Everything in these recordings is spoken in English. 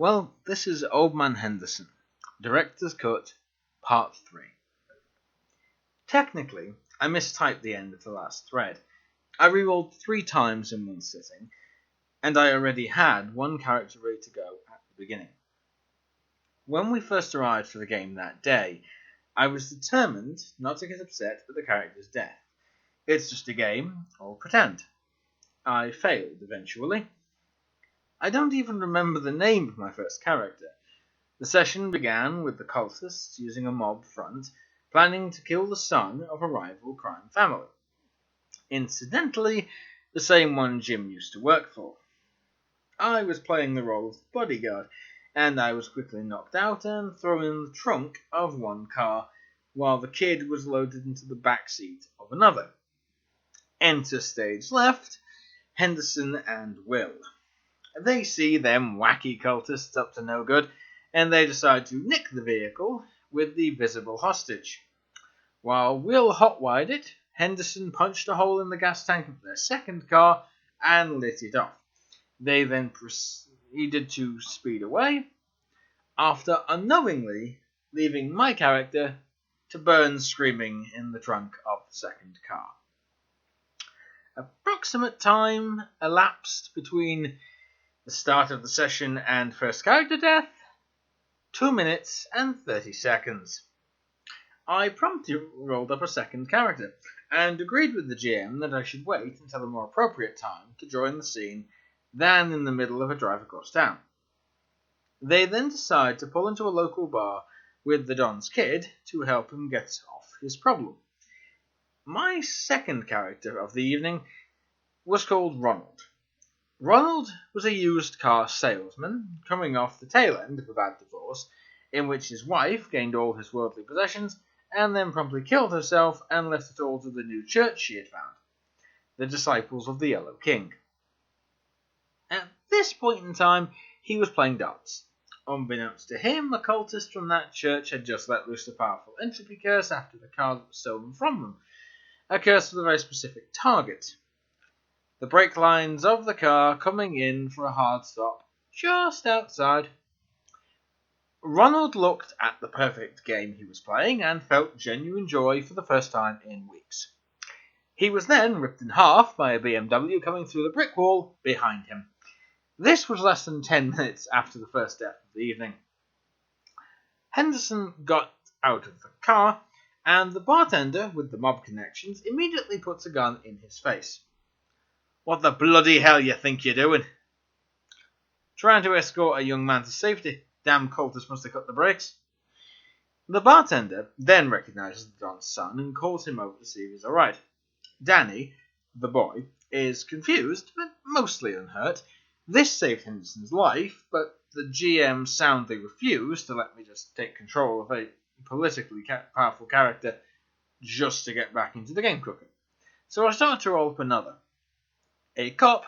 Well, this is Old Man Henderson, Director's Cut, Part 3. Technically, I mistyped the end of the last thread. I rerolled 3 times in one sitting, and I already had one character ready to go at the beginning. When we first arrived for the game that day, I was determined not to get upset at the character's death. It's just a game, I'll pretend. I failed eventually. I don't even remember the name of my first character. The session began with the cultists using a mob front, planning to kill the son of a rival crime family. Incidentally, the same one Jim used to work for. I was playing the role of the bodyguard, and I was quickly knocked out and thrown in the trunk of one car, while the kid was loaded into the back seat of another. Enter stage left, Henderson and Will. They see them wacky cultists up to no good, and they decide to nick the vehicle with the visible hostage. While Will hotwired it, Henderson punched a hole in the gas tank of their second car and lit it off. They then proceeded to speed away, after unknowingly leaving my character to burn screaming in the trunk of the second car. Approximate time elapsed between the start of the session and first character death, 2 minutes and 30 seconds. I promptly rolled up a second character, and agreed with the GM that I should wait until a more appropriate time to join the scene than in the middle of a drive across town. They then decide to pull into a local bar with the Don's kid to help him get off his problem. My second character of the evening was called Ronald. Ronald was a used car salesman coming off the tail end of a bad divorce, in which his wife gained all his worldly possessions and then promptly killed herself and left it all to the new church she had found, the Disciples of the Yellow King. At this point in time, he was playing darts. Unbeknownst to him, a cultist from that church had just let loose a powerful entropy curse after the car that was stolen from them, a curse with a very specific target. The brake lines of the car coming in for a hard stop just outside. Ronald looked at the perfect game he was playing and felt genuine joy for the first time in weeks. He was then ripped in half by a BMW coming through the brick wall behind him. This was less than 10 minutes after the first death of the evening. Henderson got out of the car, and the bartender with the mob connections immediately puts a gun in his face. "What the bloody hell you think you're doing?" "Trying to escort a young man to safety. Damn cultist must have cut the brakes." The bartender then recognizes the Don's son and calls him over to see if he's alright. Danny, the boy, is confused, but mostly unhurt. This saved Henderson's life, but the GM soundly refused to let me just take control of a politically powerful character just to get back into the game cooking. So I started to roll up another. A cop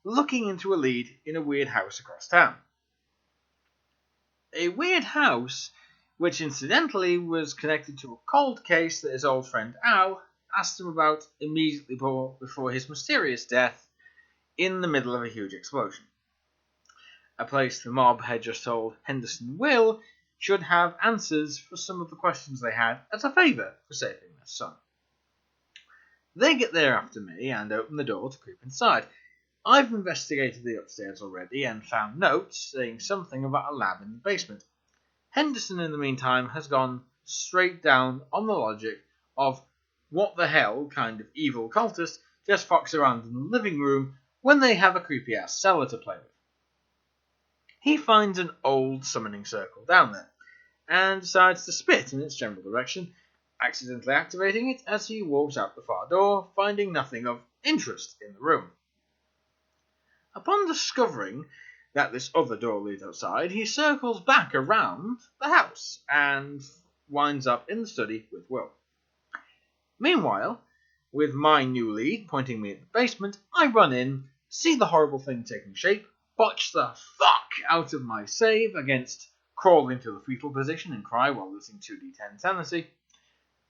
looking into a lead in a weird house across town. A weird house, which incidentally was connected to a cold case that his old friend Al asked him about immediately before his mysterious death in the middle of a huge explosion. A place the mob had just told Henderson Will should have answers for some of the questions they had as a favour for saving their son. They get there after me and open the door to creep inside. I've investigated the upstairs already and found notes saying something about a lab in the basement. Henderson, in the meantime, has gone straight down on the logic of what the hell kind of evil cultist just fox around in the living room when they have a creepy-ass cellar to play with. He finds an old summoning circle down there, and decides to spit in its general direction, accidentally activating it as he walks out the far door, finding nothing of interest in the room. Upon discovering that this other door leads outside, he circles back around the house, and winds up in the study with Will. Meanwhile, with my new lead pointing me at the basement, I run in, see the horrible thing taking shape, botch the fuck out of my save against crawl into the fetal position and cry while losing 2d10 sanity.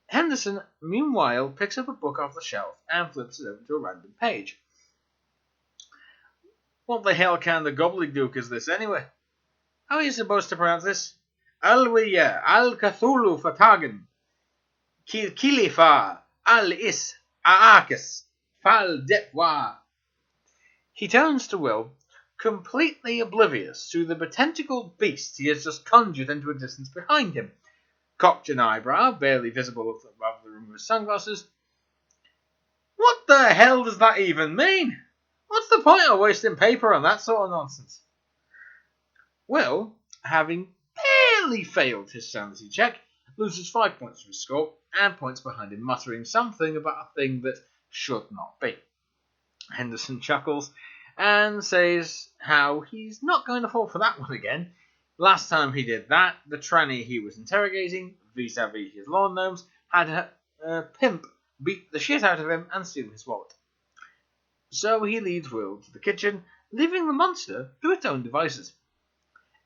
Henderson, meanwhile, picks up a book off the shelf and flips it over to a random page. "What the hell kind of gobbledygook is this anyway?" How are you supposed to pronounce this? Alwiya, Al-Kathulu Fatagan, Kilifa, Al-Is, Aakas, Fal Depwa. He turns to Will, completely oblivious to the potential beast he has just conjured into existence behind him. Cocked an eyebrow, barely visible above the rim of his sunglasses. What the hell does that even mean? What's the point of wasting paper on that sort of nonsense? Will, having barely failed his sanity check, loses 5 points to his score and points behind him, muttering something about a thing that should not be. Henderson chuckles and says how he's not going to fall for that one again. Last time he did that, the tranny he was interrogating, vis-a-vis his lawn gnomes, had a pimp beat the shit out of him and steal his wallet. So he leads Will to the kitchen, leaving the monster to its own devices.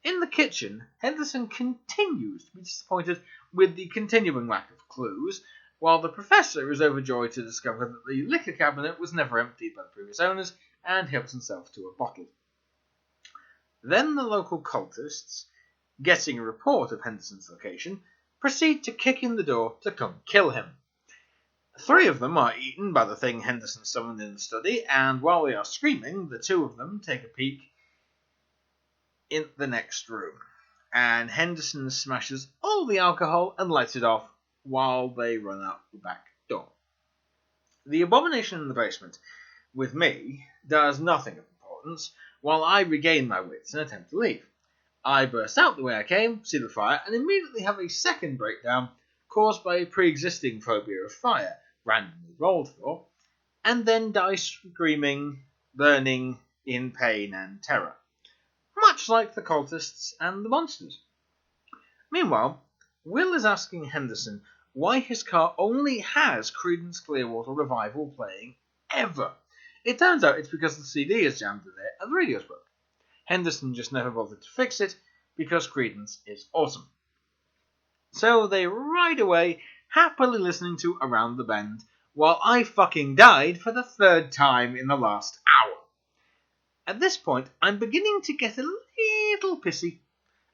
In the kitchen, Henderson continues to be disappointed with the continuing lack of clues, while the professor is overjoyed to discover that the liquor cabinet was never emptied by the previous owners and helps himself to a bottle. Then the local cultists, getting a report of Henderson's location, proceed to kick in the door to come kill him. 3 of them are eaten by the thing Henderson summoned in the study, and while they are screaming, the 2 of them take a peek in the next room, and Henderson smashes all the alcohol and lights it off while they run out the back door. The abomination in the basement, with me, does nothing of importance, while I regain my wits and attempt to leave. I burst out the way I came, see the fire, and immediately have a second breakdown caused by a pre-existing phobia of fire, randomly rolled for, and then die screaming, burning in pain and terror, much like the cultists and the monsters. Meanwhile, Will is asking Henderson why his car only has Creedence Clearwater Revival playing ever. It turns out it's because the CD is jammed in there and the radios broke. Henderson just never bothered to fix it because Creedence is awesome. So they ride away, happily listening to Around the Bend, while I fucking died for the 3rd time in the last hour. At this point, I'm beginning to get a little pissy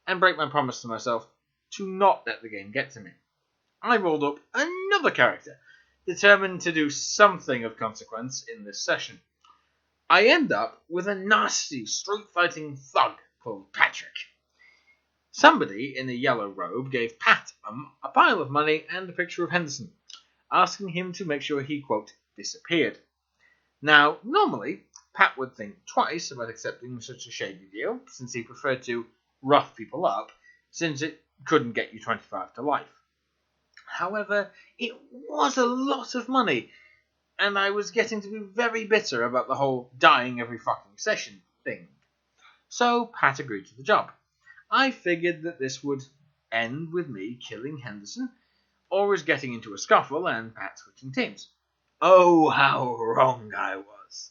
and break my promise to myself to not let the game get to me. I rolled up another character, determined to do something of consequence in this session. I end up with a nasty street-fighting thug called Patrick. Somebody in a yellow robe gave Pat a pile of money and a picture of Henderson, asking him to make sure he, quote, disappeared. Now, normally, Pat would think twice about accepting such a shady deal, since he preferred to rough people up, since it couldn't get you 25 to life. However, it was a lot of money, and I was getting to be very bitter about the whole dying every fucking session thing. So Pat agreed to the job. I figured that this would end with me killing Henderson, or as getting into a scuffle and Pat switching teams. Oh, how wrong I was.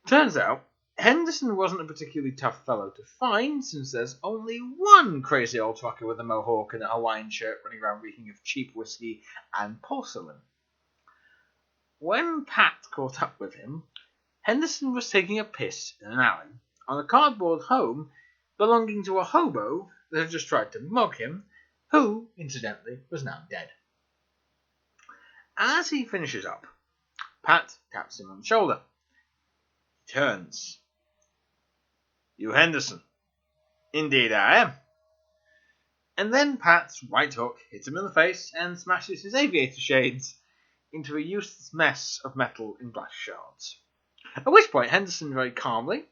Turns out, Henderson wasn't a particularly tough fellow to find, since there's only one crazy old fucker with a mohawk and a Hawaiian shirt running around reeking of cheap whiskey and porcelain. When Pat caught up with him, Henderson was taking a piss in an alley on a cardboard home belonging to a hobo that had just tried to mug him, who, incidentally, was now dead. As he finishes up, Pat taps him on the shoulder. He turns. You Henderson? Indeed I am. And then Pat's right hook hits him in the face and smashes his aviator shades into a useless mess of metal and glass shards. At which point Henderson very calmly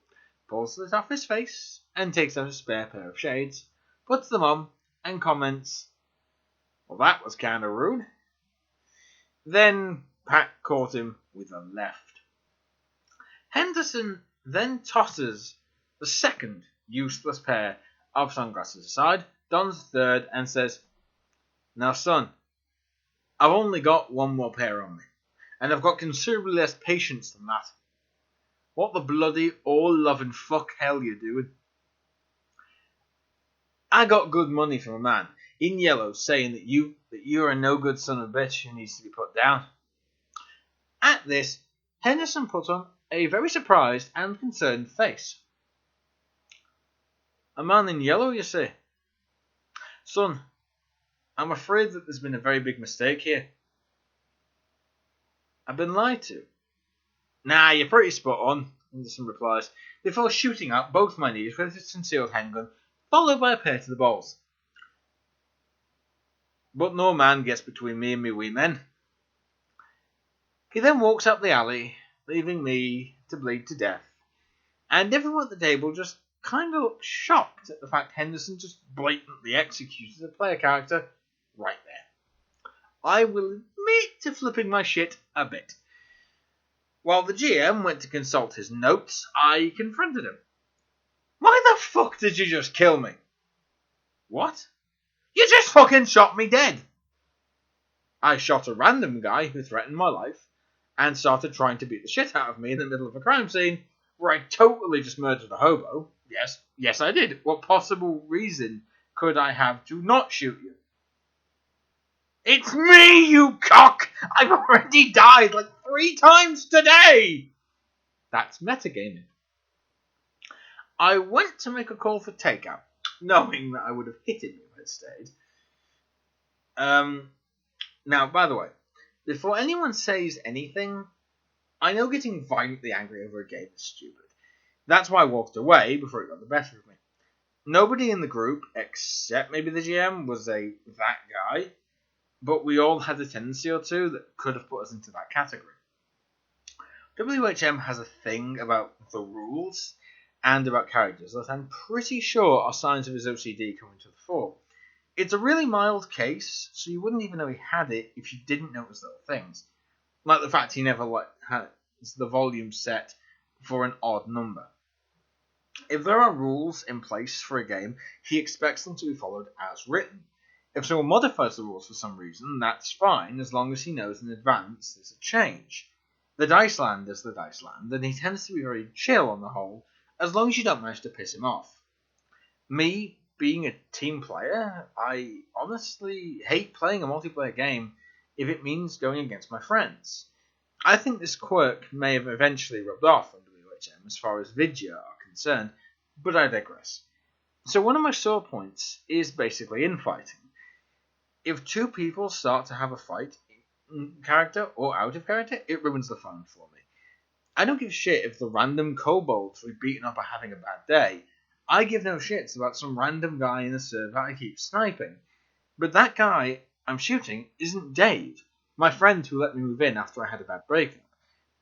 pulls it off his face and takes out a spare pair of shades, puts them on, and comments, well, that was kind of rude. Then Pat caught him with a left. Henderson then tosses the second useless pair of sunglasses aside, dons the third, and says, now son, I've only got one more pair on me, and I've got considerably less patience than that. What the bloody all-loving fuck hell you doing? I got good money from a man in yellow saying that you're a no-good son of a bitch who needs to be put down. At this, Henderson put on a very surprised and concerned face. A man in yellow, you see. Son, I'm afraid that there's been a very big mistake here. I've been lied to. Nah, you're pretty spot on, Henderson replies, before shooting out both my knees with his concealed handgun, followed by a pair to the balls. But no man gets between me and me wee men. He then walks up the alley, leaving me to bleed to death, and everyone at the table just kind of looks shocked at the fact Henderson just blatantly executed a player character right there. I will admit to flipping my shit a bit. While the GM went to consult his notes, I confronted him. Why the fuck did you just kill me? What? You just fucking shot me dead. I shot a random guy who threatened my life and started trying to beat the shit out of me in the middle of a crime scene where I totally just murdered a hobo. Yes, I did. What possible reason could I have to not shoot you? It's me, you cock! I've already died like 3 times today! That's metagaming. I went to make a call for takeout, knowing that I would have hit him if I'd stayed. Now, by the way, before anyone says anything, I know getting violently angry over a game is stupid. That's why I walked away before it got the better of me. Nobody in the group, except maybe the GM, was that guy, but we all had a tendency or two that could have put us into that category. WHM has a thing about the rules and about characters that I'm pretty sure are signs of his OCD coming to the fore. It's a really mild case, so you wouldn't even know he had it if you didn't notice little things. Like the fact he never has the volume set for an odd number. If there are rules in place for a game, he expects them to be followed as written. If someone modifies the rules for some reason, that's fine, as long as he knows in advance there's a change. The dice land is the dice land, and he tends to be very chill on the whole, as long as you don't manage to piss him off. Me, being a team player, I honestly hate playing a multiplayer game if it means going against my friends. I think this quirk may have eventually rubbed off on WHM as far as Vidya are concerned, but I digress. So one of my sore points is basically infighting. If 2 people start to have a fight in character or out of character, it ruins the fun for me. I don't give a shit if the random kobolds we've beaten up are having a bad day. I give no shits about some random guy in a server I keep sniping. But that guy I'm shooting isn't Dave, my friend who let me move in after I had a bad breakup.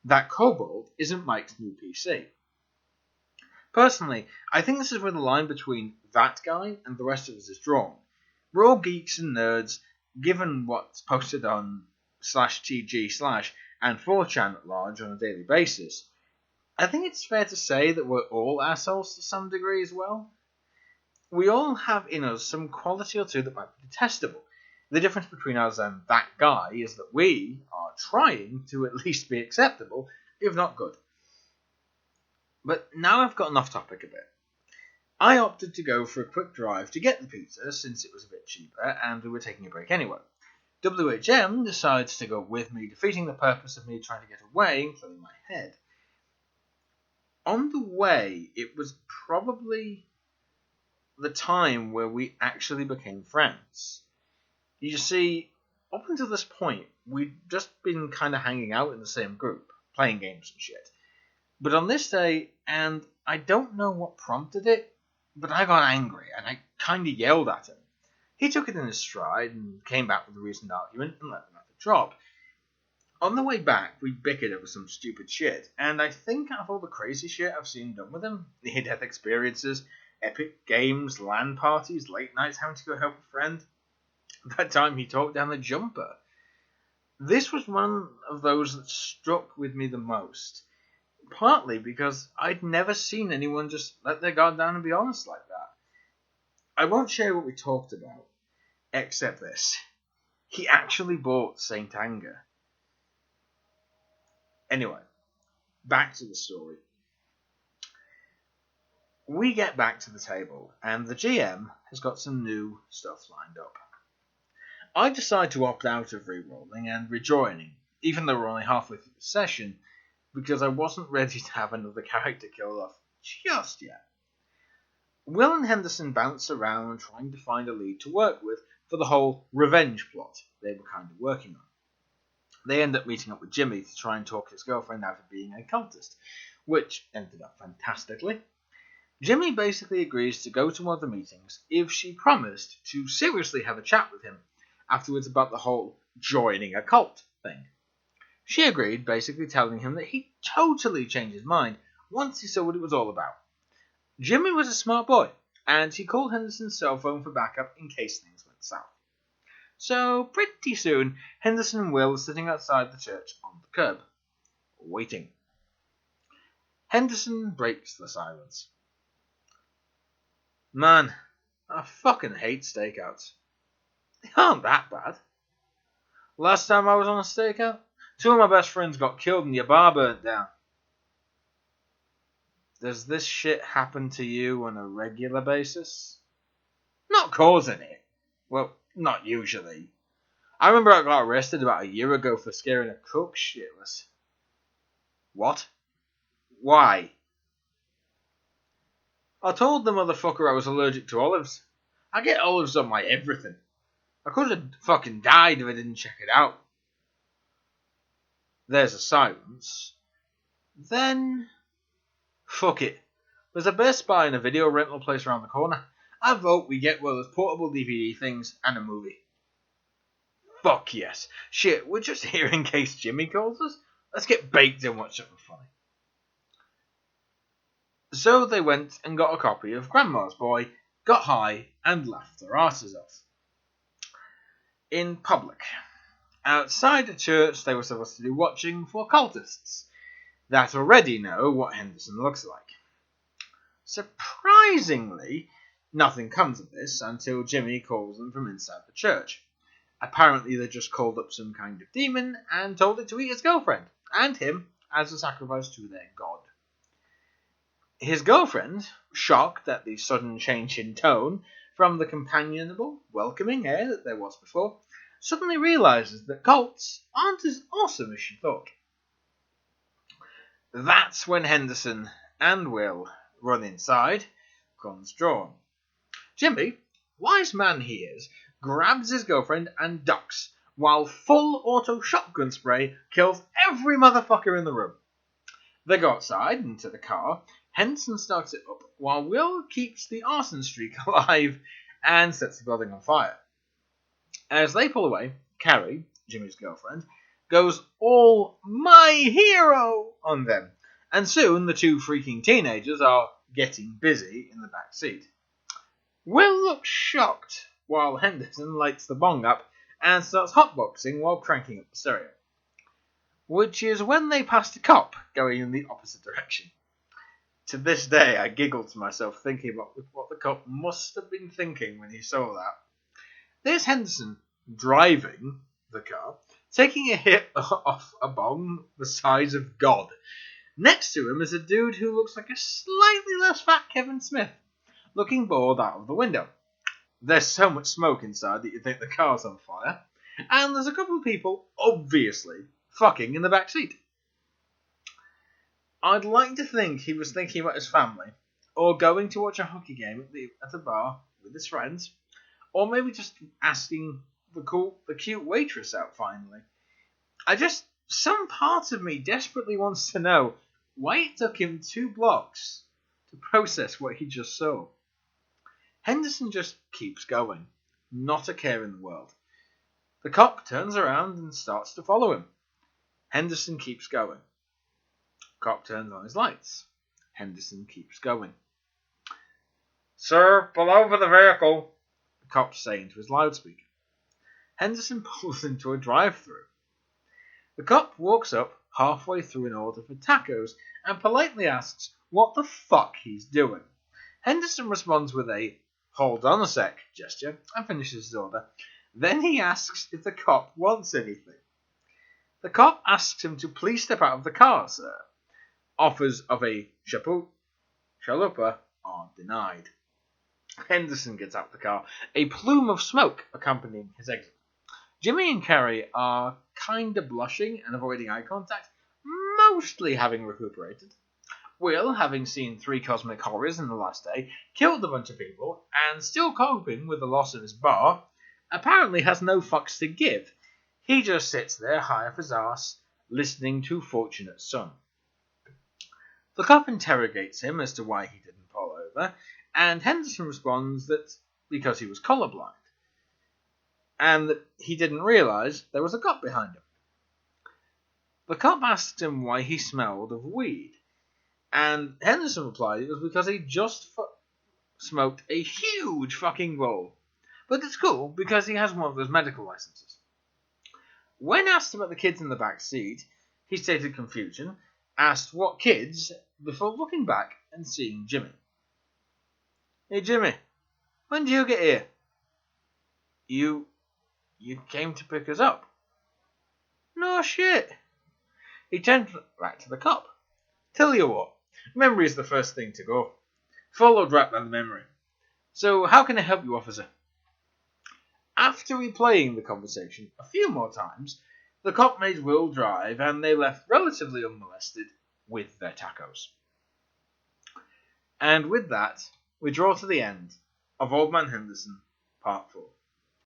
That kobold isn't Mike's new PC. Personally, I think this is where the line between that guy and the rest of us is drawn. We're all geeks and nerds, given what's posted on /TG/ and 4chan at large on a daily basis. I think it's fair to say that we're all assholes to some degree as well. We all have in us some quality or two that might be detestable. The difference between us and that guy is that we are trying to at least be acceptable, if not good. But now I've gotten off topic a bit. I opted to go for a quick drive to get the pizza since it was a bit cheaper and we were taking a break anyway. WHM decides to go with me, defeating the purpose of me trying to get away and clearing my head. On the way, it was probably the time where we actually became friends. You see, up until this point, we'd just been kind of hanging out in the same group, playing games and shit. But on this day, and I don't know what prompted it, but I got angry and I kind of yelled at him. He took it in his stride and came back with a reasoned argument and let the matter drop. On the way back, we bickered over some stupid shit, and I think out of all the crazy shit I've seen done with him, near-death experiences, epic games, LAN parties, late nights having to go help a friend, that time he talked down the jumper. This was one of those that struck with me the most, partly because I'd never seen anyone just let their guard down and be honest like that. I won't share what we talked about, except this. He actually bought Saint Anger. Anyway, back to the story. We get back to the table, and the GM has got some new stuff lined up. I decide to opt out of re-rolling and rejoining, even though we're only halfway through the session, because I wasn't ready to have another character killed off just yet. Will and Henderson bounce around trying to find a lead to work with for the whole revenge plot they were kind of working on. They end up meeting up with Jimmy to try and talk his girlfriend out of being a cultist, which ended up fantastically. Jimmy basically agrees to go to one of the meetings if she promised to seriously have a chat with him afterwards about the whole joining a cult thing. She agreed, basically telling him that he'd totally change his mind once he saw what it was all about. Jimmy was a smart boy, and he called Henderson's cell phone for backup in case things went south. So, pretty soon, Henderson and Will are sitting outside the church on the curb, waiting. Henderson breaks the silence. Man, I fucking hate stakeouts. They aren't that bad. Last time I was on a stakeout, 2 of my best friends got killed and your bar burnt down. Does this shit happen to you on a regular basis? Not causing it. Well, not usually. I remember I got arrested about a year ago for scaring a cook shitless. What? Why? I told the motherfucker I was allergic to olives. I get olives on my everything. I could have fucking died if I didn't check it out. There's a silence. Then... fuck it. There's a Best Buy and a video rental place around the corner. I vote we get one of those portable DVD things and a movie. Fuck yes. Shit, we're just here in case Jimmy calls us. Let's get baked and watch something funny. So they went and got a copy of Grandma's Boy, got high, and laughed their asses off. In public. Outside the church, they were supposed to be watching for cultists that already know what Henderson looks like. Surprisingly, nothing comes of this until Jimmy calls them from inside the church. Apparently they just called up some kind of demon and told it to eat his girlfriend and him as a sacrifice to their god. His girlfriend, shocked at the sudden change in tone from the companionable, welcoming air that there was before, suddenly realizes that cults aren't as awesome as she thought. That's when Henderson and Will run inside, guns drawn. Jimmy, wise man he is, grabs his girlfriend and ducks, while full auto shotgun spray kills every motherfucker in the room. They go outside into the car. Henderson starts it up, while Will keeps the arson streak alive and sets the building on fire. As they pull away, Carrie, Jimmy's girlfriend, goes all my hero on them, and soon the 2 freaking teenagers are getting busy in the back seat. Will looks shocked while Henderson lights the bong up and starts hotboxing while cranking up the stereo. Which is when they passed a cop going in the opposite direction. To this day, I giggle to myself thinking about what the cop must have been thinking when he saw that. There's Henderson driving the car, taking a hit off a bong the size of God. Next to him is a dude who looks like a slightly less fat Kevin Smith, looking bored out of the window. There's so much smoke inside that you think the car's on fire, and there's a couple of people, obviously, fucking in the back seat. I'd like to think he was thinking about his family, or going to watch a hockey game at the bar with his friends, or maybe just asking the cute waitress out finally. Some part of me desperately wants to know why it took him 2 blocks to process what he just saw. Henderson just keeps going, not a care in the world. The cop turns around and starts to follow him. Henderson keeps going. Cop turns on his lights. Henderson keeps going. Sir, pull over the vehicle, the cop's saying to his loudspeaker. Henderson pulls into a drive-thru. The cop walks up halfway through an order for tacos and politely asks what the fuck he's doing. Henderson responds with a hold on a sec gesture and finishes his order. Then he asks if the cop wants anything. The cop asks him to please step out of the car, sir. Offers of a chalupa are denied. Henderson gets out of the car, a plume of smoke accompanying his exit. Jimmy and Carrie are kinda blushing and avoiding eye contact, mostly having recuperated. Will, having seen 3 cosmic horrors in the last day, killed a bunch of people, and still coping with the loss of his bar, apparently has no fucks to give. He just sits there high off his arse, listening to Fortunate Son. The cop interrogates him as to why he didn't pull over, and Henderson responds that because he was colourblind, and that he didn't realise there was a cop behind him. The cop asked him why he smelled of weed, and Henderson replied it was because he just smoked a huge fucking bowl. But it's cool because he has one of those medical licenses. When asked about the kids in the back seat, he stated confusion, asked what kids, before looking back and seeing Jimmy. Hey Jimmy, when did you get here? You came to pick us up. No shit. He turned back to the cop. Tell you what, memory is the first thing to go. Followed right by the memory. So how can I help you, officer? After replaying the conversation a few more times, the cop made Will drive and they left relatively unmolested with their tacos. And with that, we draw to the end of Old Man Henderson, Part 4.